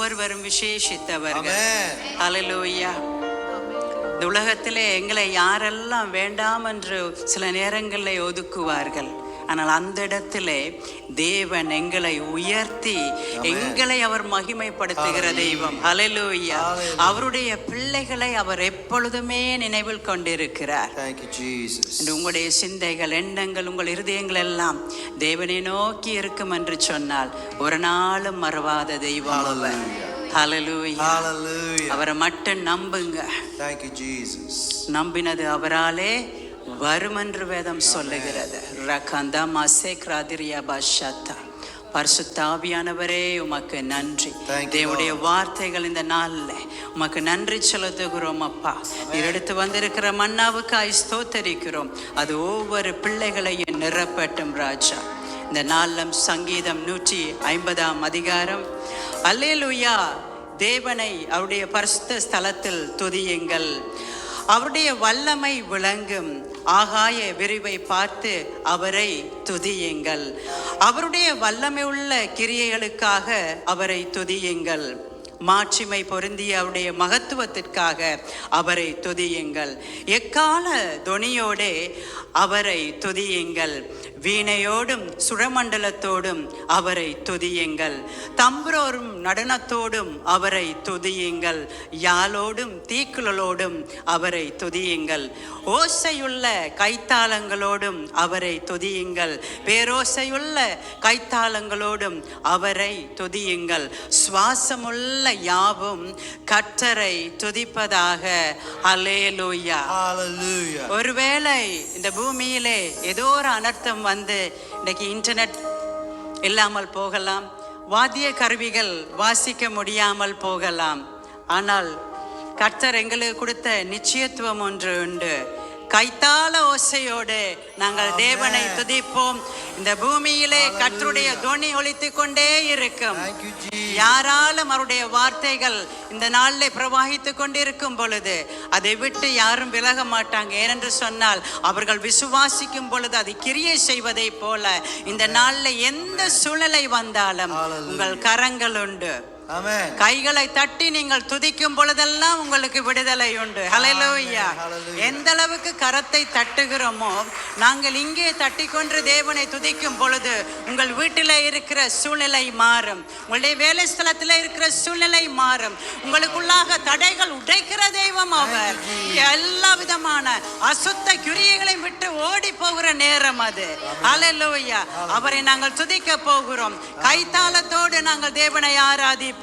ஒவ்வொருவரும் விசேஷித்தவர்கள். ஹல்லேலூயா. இந்த உலகத்திலே எங்களை யாரெல்லாம் வேண்டாம் என்று சில நேரங்களில் ஒதுக்குவார்கள். ஆனால் அந்த இடத்திலே தேவன் எங்களை உயர்த்தி எங்களை அவர் மகிமைப்படுத்துகிற தெய்வம். ஹல்லேலூயா. அவருடைய பிள்ளைகளை அவர் எப்பொழுதுமே நினைவில் கொண்டிருக்கிறார். உங்களுடைய சிந்தைகள், எண்ணங்கள், உங்கள் இருதயங்கள் எல்லாம் தேவனை நோக்கி இருக்கும் என்று சொன்னால் ஒரு நாளும் மறவாத தெய்வம் அவர். ஹல்லேலூயா. அவரை மட்டும் நம்புங்க. நம்பினது அவராலே வரும் என்று வேதம் சொல்லுகிறது. பரிசுத்த ஆவியானவரே உமக்கு நன்றி. தேவனுடைய வார்த்தைகள் இந்த நாள்ல உமக்கு நன்றி செலுத்துகிறோம் அப்பா. நீர் எடுத்து வந்திருக்கிற மன்னாவுக்காய் ஸ்தோத்தரிக்கிறோம். அது ஒவ்வொரு பிள்ளைகளையும் நிரப்பட்டும் ராஜா. இந்த நாளிலும் சங்கீதம் 150 அதிகாரம். அல்லேலூயா. தேவனை அவருடைய பரிசுத்த ஸ்தலத்தில் துதியுங்கள். அவருடைய வல்லமை விளங்கும் ஆகாய விரிவை பார்த்து அவரை துதியுங்கள். அவருடைய வல்லமை உள்ள கிரியைகளுக்காக அவரை துதியுங்கள். மாட்சிமை பொருந்திய அவருடைய மகத்துவத்திற்காக அவரை துதியுங்கள். எக்கால தொனியோடே அவரை துதியுங்கள். வீணையோடும் சுரமண்டலத்தோடும் அவரை துதியுங்கள். தம்புரோரும் நடனத்தோடும் அவரை துதியுங்கள். யாழோடும் தீக்குழலோடும் அவரை துதியுங்கள். ஓசையுள்ள கைத்தாளங்களோடும் அவரை துதியுங்கள். பேரோசையுள்ள கைத்தாளங்களோடும் அவரை துதியுங்கள். சுவாசமுள்ள யாவும் கர்த்தரை துதிப்பதாக. அல்லேலூயா. ஒருவேளை இந்த பூமியிலே ஏதோ ஒரு அனர்த்தம் வந்து இன்னைக்கு இன்டர்நெட் இல்லாமல் போகலாம், வாத்திய கருவிகள் வாசிக்க முடியாமல் போகலாம். ஆனால் கர்த்தர் எங்களுக்கு கொடுத்த நிச்சயத்துவம் ஒன்று உண்டு. கைத்தாள ஓசையோடு நாங்கள் தேவனை துதிப்போம். இந்த பூமியிலே கர்த்தருடைய தொனி ஒலித்துக் கொண்டே இருக்கும். யாராலும் அவருடைய வார்த்தைகள் இந்த நாளில் பிரவாகித்துக் கொண்டிருக்கும் பொழுது அதை விட்டு யாரும் விலக மாட்டாங்க. ஏனென்று சொன்னால் அவர்கள் விசுவாசிக்கும் பொழுது அது கிரியை செய்வதை போல இந்த நாளில் எந்த சூழ்நிலை வந்தாலும் உங்கள் கரங்கள் உண்டு. கைகளை தட்டி நீங்கள் துதிக்கும் பொழுதெல்லாம் உங்களுக்கு விடுதலை உண்டு. ஹல்லேலூயா. எந்த அளவுக்கு கரத்தை தட்டுகிறோமோ நாங்கள் இங்கே தட்டி கொண்டு தேவனை துதிக்கும் பொழுது உங்கள் வீட்டில் இருக்கிற சூழ்நிலை மாறும். உங்களுடைய வேலை ஸ்தலத்தில் இருக்கிற சூழ்நிலை மாறும். உங்களுக்குள்ளாக தடைகள் உடைக்கிற தெய்வம் அவர். எல்லா விதமான அசுத்த கிரியைகளை விட்டு ஓடி போகிற நேரம் அது. ஹல்லேலூயா. அவரை நாங்கள் துதிக்க போகிறோம். கைத்தாளத்தோடு நாங்கள் தேவனை ஆராதிப்போம்.